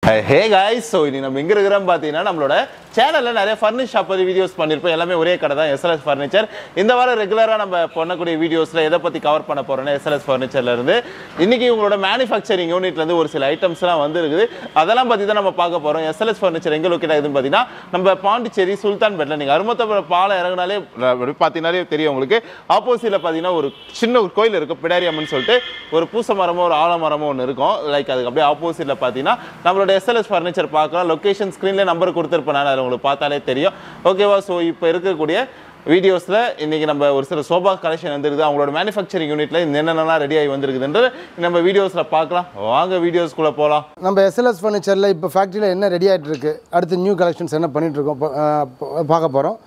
Hey guys, so இன்னைக்கு நம்ம எங்க இருக்கறோம் பாத்தீங்கன்னா நம்மளோட சேனல்ல நிறைய ஃபர்னிச்சர் ஷாப் பத்தி வீடியோஸ் பண்ணிருப்போம். எல்லாமே ஒரே கடை தான் SLS ஃபர்னிச்சர். இந்த வாரம் ரெகுலரா நம்ம பண்ணக்கூடிய வீடியோஸ்ல எதை பத்தி கவர் பண்ண போறோம்னா SLS ஃபர்னிச்சர்ல இருந்து இன்னைக்கு உங்களோட manufacturing யூனிட்ல இருந்து ஒரு சில ஐட்டம்ஸ்லாம் வந்திருக்குது. அதெல்லாம் பத்தி தான் நம்ம பார்க்க போறோம். SLS ஃபர்னிச்சர் எங்க லொகேட் ஆகுதுன்னு பாத்தீங்கன்னா நம்ம பாண்டிச்சேரி சுல்தான்பேட்ல நீங்க அருமத்தபுரம் பாலம் இறங்குனாலே பாத்தீங்கனாலே தெரியும் உங்களுக்கு. ஆப்போசிட்ல பாத்தீங்கன்னா ஒரு சின்ன ஒரு கோயில் இருக்கு, பிடாரி அம்மன் சொல்லிட்டு ஒரு பூச மரமோ ஒரு ஆலமரமோ ஒன்று இருக்கும். லைக் அதுக்கு அப்படியே ஆப்போசிட்ல பாத்தீங்கன்னா நம்மளோட SLS ஃபர்னிச்சர் பார்க்கலாம். லொகேஷன் ஸ்க்ரீன்ல நம்பர் கொடுத்துருப்பேன், நான் உங்களுக்கு பார்த்தாலே தெரியும். ஓகேவா? ஸோ இப்போ இருக்கக்கூடிய வீடியோஸில் இன்றைக்கி நம்ம ஒரு சில சோபா கலெக்ஷன் வந்துருக்குது. அவங்களோட மேனுஃபேக்சரிங் யூனிட்டில் என்னென்னலாம் ரெடி ஆகி வந்திருக்குதுன்றது நம்ம வீடியோஸில் பார்க்கலாம். வாங்க வீடியோஸ்குள்ளே போகலாம். நம்ம SLS ஃபர்னிச்சரில் இப்போ ஃபேக்ட்ரியில் என்ன ரெடி ஆகிட்டு இருக்கு, அடுத்து நியூ கலெக்ஷன்ஸ் என்ன பண்ணிகிட்ருக்கோம் பார்க்க போகிறோம்.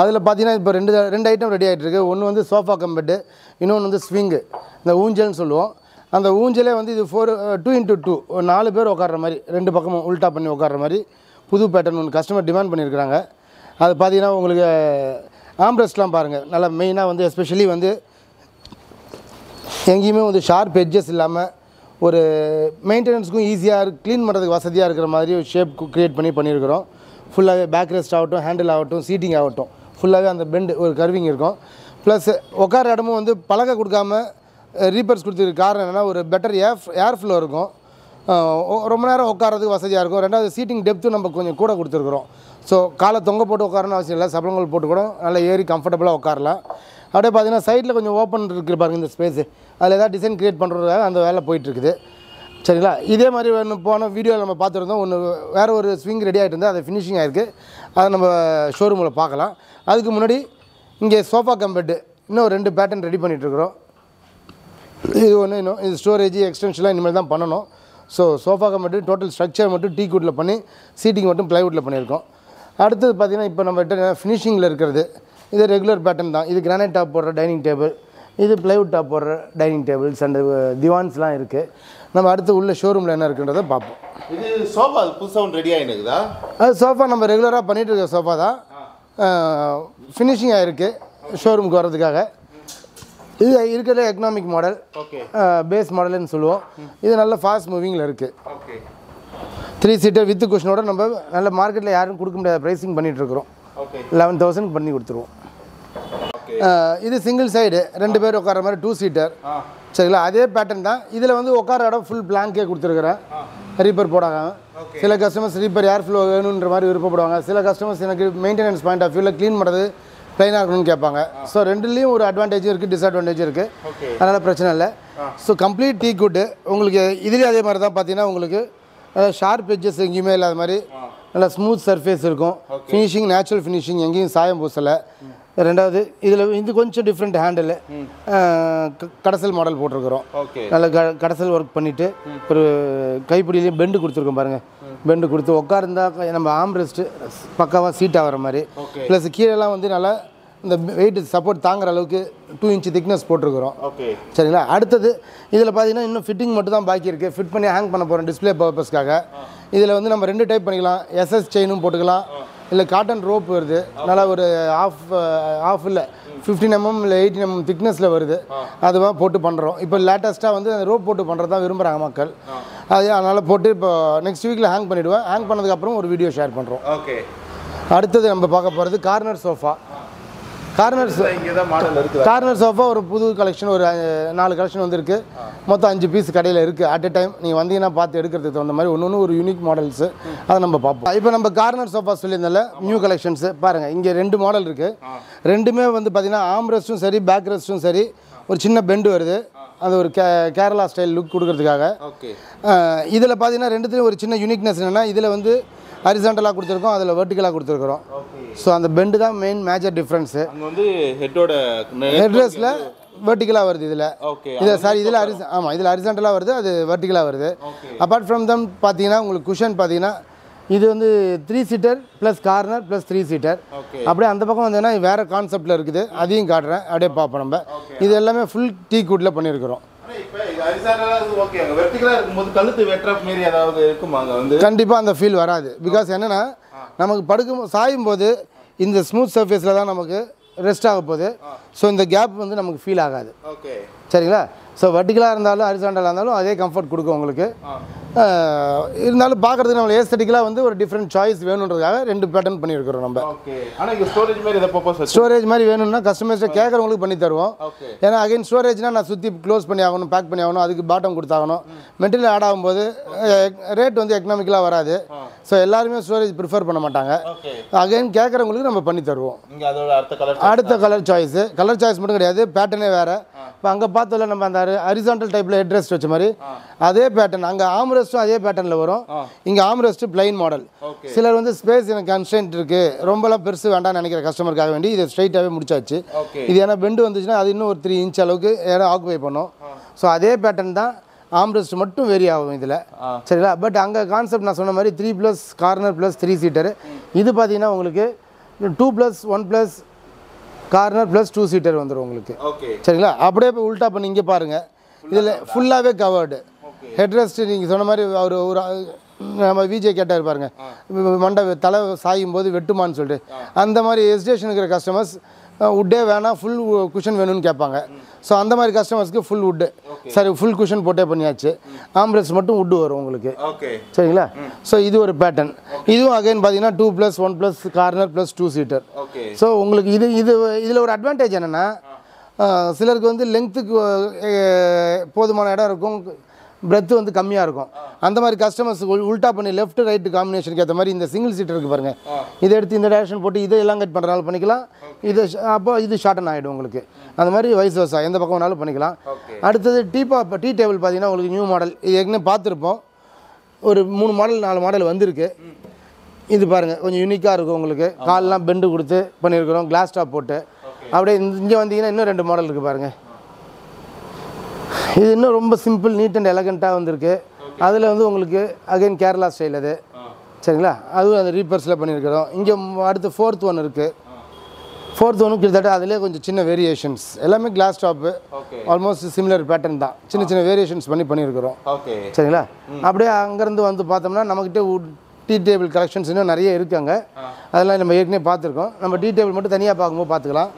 அதில் பார்த்தீங்கன்னா இப்போ ரெண்டு ஐட்டம் ரெடி ஆகிட்டு இருக்கு. ஒன்று வந்து சோஃபா கம் பெட்டு, இன்னொன்று வந்து ஸ்விங்கு, இந்த ஊஞ்சல்னு சொல்லுவோம். அந்த ஊஞ்சலே வந்து இது 2x2 4 பேர் உட்கார்ற மாதிரி, ரெண்டு பக்கமும் உல்ட்டா பண்ணி உட்கார்ற மாதிரி புது பேட்டர்ன் ஒன்று கஸ்டமர் டிமாண்ட் பண்ணியிருக்கிறாங்க. அது பார்த்தீங்கன்னா உங்களுக்கு ஆம்ரெஸ்ட்லாம் பாருங்கள், நல்லா மெயினாக வந்து எஸ்பெஷலி வந்து எங்கேயுமே வந்து ஷார்ப் எட்ஜஸ் இல்லாமல் ஒரு மெயின்டெனன்ஸுக்கும் ஈஸியாக க்ளீன் பண்ணுறதுக்கு வசதியாக இருக்கிற மாதிரி ஒரு ஷேப் க்ரியேட் பண்ணியிருக்கிறோம். ஃபுல்லாகவே பேக் ரெஸ்ட் ஆகட்டும், ஹேண்டில் ஆகட்டும், சீட்டிங் ஆகட்டும், ஃபுல்லாகவே அந்த பெண்டு ஒரு கர்விங் இருக்கும். ப்ளஸ் உட்கார இடமும் வந்து பலகை கொடுக்காம ரீப்பர்ஸ் கொடுத்துருக்கு. காரணம் என்னென்னா ஒரு பெட்டர் ஏர் ஃப்ளோ இருக்கும், ரொம்ப நேரம் உட்காரதுக்கு வசதியாக இருக்கும். ரெண்டாவது சீட்டிங் டெப்த்தும் நம்ம கொஞ்சம் கூட கொடுத்துருக்குறோம். ஸோ காலை தொங்க போட்டு உட்காரணும் அவசியம் இல்லை, சபலங்கள் போட்டு கூட நல்லா ஏறி கம்ஃபர்டபுளாக உட்காரலாம். அப்படியே பார்த்தீங்கன்னா சைடில் கொஞ்சம் ஓப்பன் இருக்குது பாருங்கள் இந்த ஸ்பேஸு, அதில் ஏதாவது டிசைன் க்ரியேட் பண்ணுறதுக்காக அந்த வேலை போயிட்டுருக்குது. சரிங்களா? இதே மாதிரி ஒன்று போன வீடியோவில் நம்ம பார்த்துருந்தோம். ஒன்று வேறு ஒரு ஸ்விங் ரெடி ஆகிட்டு இருந்தால் அது ஃபினிஷிங் ஆகிருக்கு, அதை நம்ம ஷோரூமில் பார்க்கலாம். அதுக்கு முன்னாடி இங்கே சோஃபா கம்பெட்டு இன்னும் 2 பேட்டர்ன் ரெடி பண்ணிகிட்ருக்குறோம். இது ஒன்று, இன்னும் இது ஸ்டோரேஜ் எக்ஸ்டென்ஷன்லாம் இனிமேல் தான் பண்ணணும். So sofa cum bed total structure மட்டும் டீக்வுட்டில் பண்ணி சீட்டிங் மட்டும் ப்ளைவுட்டில் பண்ணியிருக்கோம். அடுத்தது பார்த்திங்கன்னா இப்போ நம்ம ஃபினிஷிங்கில் இருக்கிறது இது ரெகுலர் பேட்டர்ன் தான். இது கிரானைட் டாப் போடுற டைனிங் டேபிள், இது ப்ளைவுட் டாப் போடுற டைனிங் டேபிள்ஸ் அண்ட் திவான்ஸ்லாம் இருக்குது. நம்ம அடுத்து உள்ள ஷோரூமில் என்ன இருக்குன்றதை பார்ப்போம். இது சோஃபா புதுசாக ஒன்று ரெடி ஆகினுக்குதா? அது சோஃபா நம்ம ரெகுலராக பண்ணிகிட்டு இருக்க சோஃபா தான், ஃபினிஷிங் ஆகிருக்கு ஷோரூமுக்கு வர்றதுக்காக. இது இருக்கிற எக்கனாமிக் மாடல், பேஸ் மாடல்னு சொல்லுவோம். இது நல்ல ஃபாஸ்ட் மூவிங்கில் இருக்குது. 3 சீட்டர் வித் குஷனோட நம்ம நல்ல மார்க்கெட்டில் யாரும் கொடுக்க முடியாத ப்ரைஸிங் பண்ணிகிட்ருக்குறோம். 11,000 பண்ணி கொடுத்துருவோம். இது சிங்கிள் சைடு 2 பேர் உட்கார மாதிரி 2 சீட்டர். சரிங்களா? அதே பேட்டர்ன் தான். இதில் வந்து உட்கார இடம் ஃபுல் பிளாங்கே கொடுத்துருக்குறேன், ரீப்பர் போடாங்க. சில கஸ்டமர்ஸ் ரீப்பர் ஏர் ஃப்ளோ வேணுன்ற மாதிரி விருப்பப்படுவாங்க. சில கஸ்டமர்ஸ் எனக்கு மெயின்டெனன்ஸ் பாயிண்ட் ஆஃப் வியூவில் க்ளீன் பண்ணுறது ப்ளைனாக இருக்கணும்னு கேட்பாங்க. ஸோ ரெண்டுலேயும் ஒரு அட்வான்டேஜும் இருக்குது, டிஸ்அட்வான்டேஜும் இருக்குது. அதனால் பிரச்சனை இல்லை. ஸோ கம்ப்ளீட் டீக்வுட்டு உங்களுக்கு இதுலேயும் அதே மாதிரி தான். பார்த்தீங்கன்னா உங்களுக்கு ஷார்ப் எட்ஜஸ் எங்கேயுமே இல்லாத மாதிரி நல்லா ஸ்மூத் சர்ஃபேஸ் இருக்கும். ஃபினிஷிங் நேச்சுரல் ஃபினிஷிங், எங்கேயும் சாயம் பூசலை. ரெண்டாவது இதில் இது கொஞ்சம் டிஃப்ரெண்ட் ஹேண்டில் கடசல் மாடல் போட்டிருக்கிறோம். நல்ல கடசல் ஒர்க் பண்ணிவிட்டு ஒரு கைப்பிடியிலையும் பெண்டு கொடுத்துருக்கோம் பாருங்கள். பெண்டு கொடுத்து உட்கார்ந்தா நம்ம ஆம்ரெஸ்ட்டு பக்காவாக சீட் ஆகிற மாதிரி. ப்ளஸ் கீழெல்லாம் வந்து நல்லா இந்த வெயிட் சப்போர்ட் தாங்குற அளவுக்கு 2 இன்ச் திக்னஸ் போட்டிருக்கிறோம். சரிங்களா? அடுத்தது இதில் பார்த்தீங்கன்னா இன்னும் ஃபிட்டிங் மட்டும் தான் பாக்கி இருக்குது. ஃபிட் பண்ணி ஹேங் பண்ண போகிறோம் டிஸ்பிளே பர்பஸ்க்காக. இதில் வந்து நம்ம 2 டைப் பண்ணிக்கலாம். எஸ்எஸ் செயினும் போட்டுக்கலாம், இல்லை காட்டன் ரோப் வருது, நல்லா ஒரு ஆஃப் இல்லை 15 mm இல்லை 18 mm திக்னஸில் வருது. அதுவாக போட்டு பண்ணுறோம். இப்போ லேட்டஸ்ட்டாக வந்து அந்த ரோப் போட்டு பண்ணுறது தான் விரும்புகிறாங்க மக்கள். அதனால் போட்டு இப்போ நெக்ஸ்ட் வீக்கில் ஹேங் பண்ணிவிடுவேன். ஹேங் பண்ணதுக்கப்புறம் ஒரு வீடியோ ஷேர் பண்ணுறோம். அடுத்தது நம்ம பார்க்க போகிறது கார்னர் சோஃபா. கார்னர் சோஃபா ஒரு புது கலெக்ஷன், ஒரு 4 கலெக்ஷன் வந்துருக்கு. மொத்தம் 5 பீஸ் கடையில் இருக்குது. அட் எ டைம் நீங்கள் வந்தீங்கன்னா பார்த்து எடுக்கிறதுக்கு தகுந்த மாதிரி ஒன்று ஒரு யூனிக் மாடல்ஸு, அதை நம்ம பார்ப்போம். இப்போ நம்ம கார்னர் சோஃபா சொல்லியிருந்தால நியூ கலெக்ஷன்ஸு பாருங்கள். இங்கே 2 மாடல் இருக்குது. ரெண்டுமே வந்து பார்த்திங்கன்னா ஆம்ரெஸ்ட்டும் சரி பேக் ரெஸ்ட்டும் சரி ஒரு சின்ன பெண்டு வருது. அது ஒரு கேரளா ஸ்டைல் லுக் கொடுக்கறதுக்காக. இதில் பார்த்தீங்கன்னா ரெண்டுத்துலையும் ஒரு சின்ன யூனிக்னஸ் என்னென்னா, இதில் வந்து ஹரிசாண்டலாக கொடுத்துருக்கோம், அதில் வெர்டிகலாக கொடுத்துருக்குறோம். ஸோ அந்த பெண்டு தான் மெயின் மேஜர் டிஃப்ரென்ஸு. வந்து ஹெட்ரெஸ்ட்டில் வெர்டிகலாக வருது. இதில் சாரி இதில் ஆமாம் இதில் ஹரிசாண்டலாக வருது, அது வெர்டிகலாக வருது. அப்பார்ட் ஃப்ரம் தம் பார்த்தீங்கன்னா உங்களுக்கு குஷன் பார்த்தீங்கன்னா இது வந்து 3 seater plus corner plus 3 seater. அப்படியே அந்த பக்கம் வந்தீங்கன்னா வேறு கான்செப்டில் இருக்குது, அதையும் காட்டுறேன். அப்படியே பார்ப்போம். நம்ம இது எல்லாமே ஃபுல் டீக்வுட்டில் பண்ணியிருக்கிறோம். கண்டிப்பாக அந்த ஃபீல் வராது. பிகாஸ் என்னென்னா நமக்கு படுக்கும் சாயும் போது இந்த ஸ்மூத் சர்ஃபேஸில் தான் நமக்கு ரெஸ்ட் ஆக போகுது. ஸோ இந்த கேப் வந்து நமக்கு ஃபீல் ஆகாது. சரிங்களா? ஸோ வெர்டிகலாக இருந்தாலும் ஹரிசாண்டலாக இருந்தாலும் அதே கம்ஃபர்ட் கொடுக்கும் உங்களுக்கு. இருந்தாலும் பார்க்குறதுக்கு நம்ம ஏஸ்தட்டிக்கலாக வந்து ஒரு டிஃப்ரெண்ட் சாய்ஸ் வேணுன்றதுக்காக 2 பேட்டர்ன் பண்ணியிருக்கிறோம் நம்ம. ஓகே. ஆனால் இங்கே ஸ்டோரேஜ் மாதிரி இதை பர்பஸ் ஸ்டோரேஜ் மாதிரி வேணும்னா கஸ்டமர்ஸ்ட்டை கேட்குறவங்களுக்கு பண்ணி தருவோம். ஏன்னா அகைன் ஸ்டோரேஜ்னால் நான் சுற்றி க்ளோஸ் பண்ணி ஆகணும், பேக் பண்ணி ஆகணும், அதுக்கு பாட்டம் கொடுத்தாகணும். மெட்டீரியல் ஆட் ஆகும்போது ரேட் வந்து எக்கனாமிக்கலாக வராது. ஸோ எல்லாருமே ஸ்டோரேஜ் ப்ரிஃபர் பண்ண மாட்டாங்க. அகைன் கேட்குறவங்களுக்கு நம்ம பண்ணி தருவோம். அடுத்த கலர் சாய்ஸு, கலர் சாய்ஸ் மட்டும் கிடையாது, பேட்டர்னே வேறு. இப்போ அங்கே பார்த்தோம்ல நம்ம அந்த ஹரிசாண்டல் டைப்பில் ஹெட்ரெஸ்ட் வச்ச மாதிரி அதே பேட்டர்ன், அங்கே ஆம்ரெஸ்ட்டும் அதே பேட்டர்னில் வரும். இங்கே ஆம்ரெஸ்ட் பிளைன் மாடல். சிலர் வந்து ஸ்பேஸ் எனக்கு கன்ஸ்டன்ட் இருக்குது, ரொம்பலாம் பெருசு வேண்டாம்னு நினைக்கிற கஸ்டமருக்காக வேண்டி இதை ஸ்ட்ரைட்டாகவே முடிச்சாச்சு. இது ஏன்னா பெண்டு வந்துச்சுன்னா அது இன்னும் ஒரு 3 இன்ச் அளவுக்கு இடம் ஆக்குபை பண்ணும். ஸோ அதே பேட்டர்ன் தான், ஆம்ரெஸ்ட் மட்டும் வேரி ஆகும் இதில். சரிங்களா? பட் அங்கே கான்செப்ட் நான் சொன்ன மாதிரி 3+ கார்னர் + 3 சீட்டரு. இது பார்த்தீங்கன்னா உங்களுக்கு 2+ 1+ கார்னர் + 2 சீட்டர் வந்துடும் உங்களுக்கு. சரிங்களா? அப்படியே போய் உல்ட்டா பண்ணி இங்கே பாருங்கள், இதில் ஃபுல்லாகவே கவர்டு ஹெட்ரெஸ்ட். நீங்கள் சொன்ன மாதிரி அவர் ஒரு நம்ம விஜே கேட்டார் பாருங்க, மண்டை தலை சாயும் போது வெட்டுமான்னு சொல்லிட்டு, அந்த மாதிரி ஹெசிடேஷன் இருக்கிற கஸ்டமர்ஸ் வுட்டே வேணாம் ஃபுல் குஷன் வேணும்னு கேட்பாங்க. ஸோ அந்த மாதிரி கஸ்டமர்ஸ்க்கு ஃபுல் வுட்டு, சரி ஃபுல் குஷன் போட்டே பண்ணியாச்சு. ஆம்ரெஸ்ட் மட்டும் வுட்டு வரும் உங்களுக்கு. சரிங்களா? ஸோ இது ஒரு பேட்டர்ன். இதுவும் அகைன் பார்த்தீங்கன்னா 2+ 1+ கார்னர் + 2 சீட்டர். ஸோ உங்களுக்கு இதில் ஒரு அட்வான்டேஜ் என்னென்னா, சிலருக்கு வந்து லெங்க்த்துக்கு போதுமான இடம் இருக்கும், பிரெத்து வந்து கம்மியாக இருக்கும். அந்த மாதிரி கஸ்டமர்ஸ் உல்ட்டா பண்ணி லெஃப்ட் ரைட்டு காம்பினேஷனுக்கு ஏற்ற மாதிரி இந்த சிங்கிள் சீட்டர் இருக்குது பாருங்கள், இதை எடுத்து இந்த டேரக்ஷன் போட்டு இதை எல்லாம் கட் பண்ணுறனால பண்ணிக்கலாம். இது அப்போ இது ஷார்டன் ஆகிடும் உங்களுக்கு. அந்த மாதிரி வைஸ் வர்சா எந்த பக்கம் வேணாலும் பண்ணிக்கலாம். அடுத்தது டீ டேபிள் பார்த்தீங்கன்னா உங்களுக்கு நியூ மாடல். இது ஏற்கனவே பார்த்துருப்போம், ஒரு 3 மாடல் 4 மாடல் வந்திருக்கு. இது பாருங்கள் கொஞ்சம் யூனிக்காக இருக்கும் உங்களுக்கு. கால்லாம் பெண்டு கொடுத்து பண்ணியிருக்கிறோம், கிளாஸ் டாப் போட்டு. அப்படியே இங்கே வந்தீங்கன்னா இன்னும் 2 மாடல் இருக்குது பாருங்கள். இது இன்னும் ரொம்ப சிம்பிள், நீட் அண்ட் எலகண்ட்டாக வந்திருக்கு. அதில் வந்து உங்களுக்கு அகைன் கேரளா ஸ்டைல் அது. சரிங்களா? அதுவும் அந்த ரீப்பர்ஸில் பண்ணியிருக்கிறோம். இங்கே அடுத்து 4th ஒன் இருக்குது. 4th ஒன்று கிட்டத்தட்ட அதிலே கொஞ்சம் சின்ன வேரியேஷன்ஸ், எல்லாமே class top, almost similar pattern தான், சின்ன வேரியேஷன்ஸ் பண்ணியிருக்கிறோம். சரிங்களா? அப்படியே அங்கேருந்து வந்து பார்த்தோம்னா நம்மக்கிட்ட டீ டேபிள் கலெக்ஷன்ஸ் இன்னும் நிறைய இருக்காங்க. அதெல்லாம் நம்ம ஏற்கனவே பார்த்துருக்கோம். நம்ம டீ டேபிள் மட்டும் தனியாக பார்க்கும்போது பார்த்துக்கலாம்.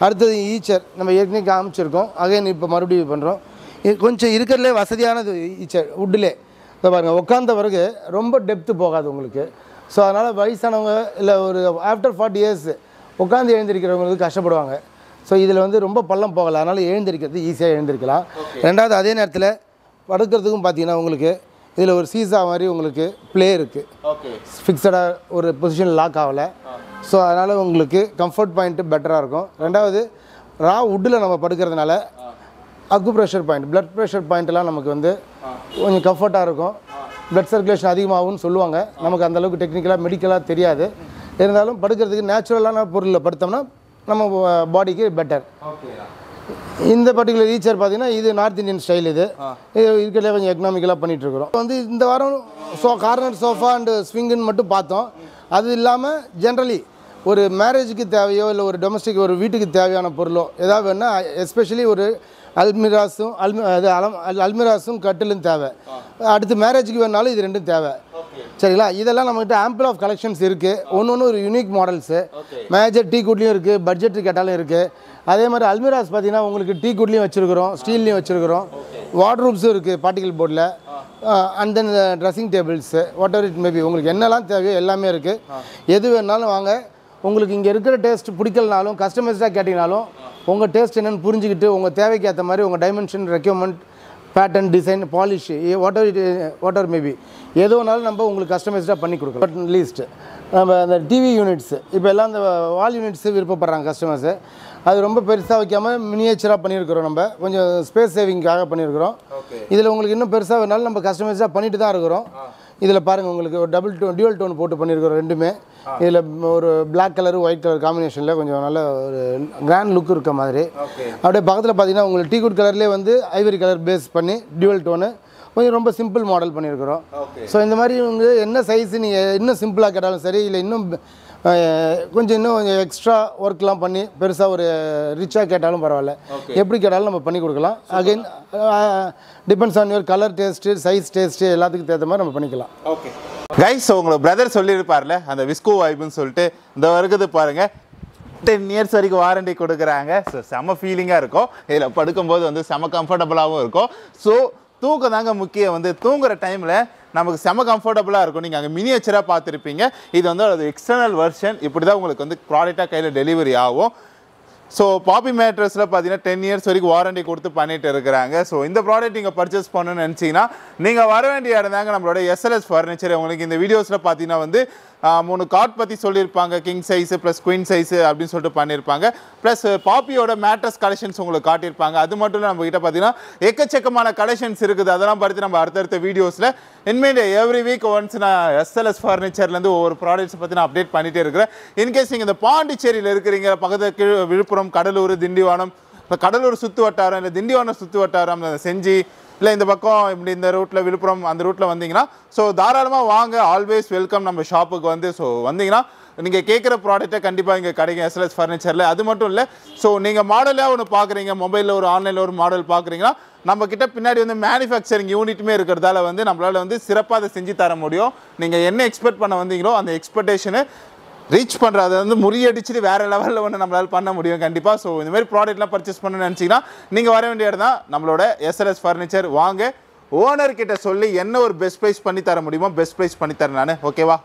அடுத்தது ஈச்சர் நம்ம ஏற்கனவே காமிச்சிருக்கோம், அகைன் இப்போ மறுபடியும் பண்ணுறோம். இது கொஞ்சம் இருக்கிறதுலே வசதியானது ஈச்சர் வுட்டிலே. இப்போ பாருங்கள், உட்காந்த பிறகு ரொம்ப டெப்த்து போகாது உங்களுக்கு. ஸோ அதனால் வயசானவங்க இல்லை ஒரு ஆஃப்டர் 40 இயர்ஸ் உட்காந்து எழுந்திருக்கிறவங்களுக்கு கஷ்டப்படுவாங்க. ஸோ இதில் வந்து ரொம்ப பள்ளம் போகலை, அதனால் எழுந்திருக்கிறது ஈஸியாக எழுந்திருக்கலாம். ரெண்டாவது அதே நேரத்தில் படுக்கிறதுக்கும் பார்த்தீங்கன்னா உங்களுக்கு இதில் ஒரு சீசா மாதிரி உங்களுக்கு ப்ளே இருக்குது, ஃபிக்ஸடாக ஒரு பொசிஷன் லாக் ஆகலை. ஸோ அதனால் உங்களுக்கு கம்ஃபர்ட் பாயிண்ட்டு பெட்டராக இருக்கும். ரெண்டாவது ரா வுட்டில் நம்ம படுக்கிறதுனால அக்குப்ரெஷர் பாயிண்ட், பிளட் ப்ரெஷர் பாயிண்ட்லாம் நமக்கு வந்து கொஞ்சம் கம்ஃபர்ட்டாக இருக்கும். பிளட் சர்க்குலேஷன் அதிகமாகும்னு சொல்லுவாங்க. நமக்கு அந்தளவுக்கு டெக்னிக்கலாக மெடிக்கலாக தெரியாது. இருந்தாலும் படுக்கிறதுக்கு நேச்சுரலான பொருளில் படுத்தோம்னா நம்ம பாடிக்கு பெட்டர். இந்த பர்டிகுலர் ஈச்சர் பார்த்தீங்கன்னா இது நார்த் இந்தியன் ஸ்டைல். இது இருக்கிறதுல கொஞ்சம் எக்கனாமிக்கலாக பண்ணிகிட்ருக்குறோம். வந்து இந்த வாரம் கார்னர் சோஃபா அண்டு ஸ்விங்குன்னு மட்டும் பார்த்தோம். அது இல்லாமல் ஜென்ரலி ஒரு மேரேஜுக்கு தேவையோ இல்லை ஒரு டொமஸ்டிக் ஒரு வீட்டுக்கு தேவையான பொருளோ ஏதாவது வேணால் எஸ்பெஷலி ஒரு அல்மிராஸும் கட்டிலும் தேவை. அடுத்து மேரேஜுக்கு வேணாலும் இது 2ம் தேவை. சரிங்களா? இதெல்லாம் நம்மகிட்ட ஆம்பிள் ஆஃப் கலெக்ஷன்ஸ் இருக்குது. ஒன்று ஒரு யூனிக் மாடல்ஸு, மேஜர் டீ குட்லேயும் இருக்குது, பட்ஜெட்டு கேட்டாலும் இருக்குது. அதே மாதிரி அல்மிராஸ் பார்த்தீங்கன்னா உங்களுக்கு டீ குட்லேயும் வச்சுருக்கிறோம், ஸ்டீல்லையும் வச்சுருக்கிறோம், வார்ட்ரூப்ஸும் இருக்குது பார்ட்டிகல் போர்டில். And then dressing tables, what ever it maybe, உங்களுக்கு என்னெல்லாம் தேவையோ எல்லாமே இருக்குது. எது வேணாலும் வாங்க. உங்களுக்கு இங்கே இருக்கிற டேஸ்ட் பிடிக்கலனாலும் கஸ்டமைஸ்டாக கேட்டிங்கனாலும் உங்கள் டேஸ்ட் என்னென்னு புரிஞ்சுக்கிட்டு உங்கள் தேவைக்கு ஏற்ற மாதிரி உங்கள் dimension, requirement, pattern, design, polish, what ever maybe எது வேணாலும் நம்ம உங்களுக்கு கஸ்டமைஸ்டாக பண்ணி கொடுக்கலாம். பட் லீஸ்ட் நம்ம அந்த டிவி யூனிட்ஸு இப்போ எல்லாம் அந்த வால் யூனிட்ஸு விருப்பப்படுறாங்க கஸ்டமர்ஸு. அது ரொம்ப பெருசாக வைக்காமல் மினியேச்சராக பண்ணியிருக்கிறோம். நம்ம கொஞ்சம் ஸ்பேஸ் சேவிங்காக பண்ணியிருக்கிறோம். இதில் உங்களுக்கு இன்னும் பெருசாக வேணாலும் நம்ம கஸ்டமைஸாக பண்ணிட்டு தான் இருக்கிறோம். இதில் பாருங்கள் உங்களுக்கு ஒரு டியூவல் டோன் போட்டு பண்ணியிருக்கிறோம் 2மே. இதில் ஒரு பிளாக் கலரு ஒயிட் கலர் காம்பினேஷனில் கொஞ்சம் நல்ல ஒரு கிராண்ட் லுக் இருக்க மாதிரி. அப்படியே பக்கத்தில் பார்த்தீங்கன்னா உங்களுக்கு டீ குட் கலர்லேயே வந்து ஐவரி கலர் பேஸ் பண்ணி டியூவல் டோனு கொஞ்சம் ரொம்ப சிம்பிள் மாடல் பண்ணியிருக்கிறோம். ஸோ இந்த மாதிரி உங்களுக்கு என்ன சைஸு நீங்கள் இன்னும் சிம்பிளாக கேட்டாலும் சரி, இல்லை இன்னும் கொஞ்சம் எக்ஸ்ட்ரா ஒர்க்லாம் பண்ணி பெருசாக ஒரு ரிச்சாக கேட்டாலும் பரவாயில்ல, எப்படி கேட்டாலும் நம்ம பண்ணி கொடுக்கலாம். Again depends on your colour taste, size taste எல்லாத்துக்கும் ஏற்ற மாதிரி நம்ம பண்ணிக்கலாம். ஓகே கைஸ், உங்களுக்கு பிரதர் சொல்லியிருப்பார்ல அந்த விஸ்கோ வைப்னு சொல்லிட்டு, இந்த வருகிறது பாருங்கள் 10 இயர்ஸ் வரைக்கும் வாரண்டி கொடுக்குறாங்க. ஸோ செம்ம ஃபீலிங்காக இருக்கும். இதில் படுக்கும்போது வந்து செம்ம கம்ஃபர்டபுளாகவும் இருக்கும். ஸோ தூக்கம் தாங்க முக்கியம். வந்து தூங்குற டைமில் நமக்கு செம கம்ஃபர்டபுளாக இருக்கும். நீங்கள் அங்கே மினியேச்சராக பார்த்துருப்பீங்க. இது வந்து அது எக்ஸ்டர்னல் வெர்ஷன். இப்படி தான் உங்களுக்கு வந்து ப்ராடக்டாக கையில் டெலிவரி ஆகும். ஸோ பாப்பி மேட்ரஸில் பார்த்தீங்கன்னா 10 இயர்ஸ் வரைக்கும் வாரண்டி கொடுத்து பண்ணிட்டு இருக்கிறாங்க. ஸோ இந்த ப்ராடக்ட் நீங்கள் பர்ச்சேஸ் பண்ணணும்னு நினச்சிங்கன்னா நீங்கள் வர வேண்டிய இடம் தாங்க நம்மளோட எஸ்எல்எஸ் ஃபர்னிச்சர். உங்களுக்கு இந்த வீடியோஸில் பார்த்தீங்கன்னா வந்து 3 காட் பற்றி சொல்லியிருப்பாங்க, king size plus queen size அப்படின்னு சொல்லிட்டு பண்ணியிருப்பாங்க. ப்ளஸ் பாப்பியோட மேட்ரஸ் கலெக்ஷன்ஸ் உங்களுக்கு காட்டியிருப்பாங்க. அது மட்டும் இல்லை நம்மகிட்ட பார்த்தீங்கன்னா எக்கச்சக்கமான கலெக்ஷன்ஸ் இருக்குது. அதெல்லாம் பார்த்து நம்ம அடுத்தடுத்த வீடியோஸில் இனிமேல் எவ்ரி வீக் ஒன்ஸ் நான் எஸ்எல்எஸ் ஃபர்னிச்சர்லேருந்து ஒவ்வொரு ப்ராடக்ட்ஸ் பற்றி நான் அப்டேட் பண்ணிகிட்டே இருக்கிறேன். இன்கேஸ் நீங்கள் இந்த பாண்டிச்சேரியில் இருக்கிறீங்க, பக்கத்தில் விழுப்புரம், கடலூர், திண்டிவனம், இப்போ கடலூர் சுற்று வட்டாரம் இல்லை திண்டிவனம் சுற்று வட்டாரம், செஞ்சி இல்லை இந்த பக்கம் இப்படி இந்த ரூட்டில் விழுப்புரம் அந்த ரூட்டில் வந்தீங்கன்னா ஸோ தாராளமாக வாங்க. ஆல்வேஸ் வெல்கம் நம்ம ஷாப்புக்கு வந்து. ஸோ வந்தீங்கன்னா நீங்கள் கேட்குற ப்ராடக்ட்டை கண்டிப்பாக இங்கே கிடைக்கும் எஸ்எல்எஸ் ஃபர்னிச்சரில். அது மட்டும் இல்லை, ஸோ நீங்கள் மாடலாக ஒன்று பார்க்குறீங்க, மொபைலில் ஒரு ஆன்லைனில் ஒரு மாடல் பார்க்குறீங்கன்னா நம்மக்கிட்ட பின்னாடி வந்து மேனுஃபேக்சரிங் யூனிட்டுமே இருக்கிறதால வந்து நம்மளால் வந்து சிறப்பாக அதை செஞ்சு தர முடியும். நீங்கள் என்ன எக்ஸ்பெக்ட் பண்ண வந்தீங்களோ அந்த எக்ஸ்பெக்டேஷனை ரீச் பண்ணுற அதை வந்து முறியடிச்சுட்டு வேறு லெவலில் ஒன்று நம்மளால் பண்ண முடியும் கண்டிப்பாக. ஸோ இந்த மாதிரி ப்ராடக்ட்லாம் பர்ச்சேஸ் பண்ணணும்னு நினச்சிங்கன்னா நீங்கள் வர வேண்டிய இடம் தான் நம்மளோட எஸ்எல்எஸ் ஃபர்னிச்சர். வாங்க, ஓனர்கிட்ட சொல்லி என்ன ஒரு பெஸ்ட் ப்ரைஸ் பண்ணி தர முடியுமோ பெஸ்ட் ப்ரைஸ் பண்ணி தரேன் நான். ஓகேவா?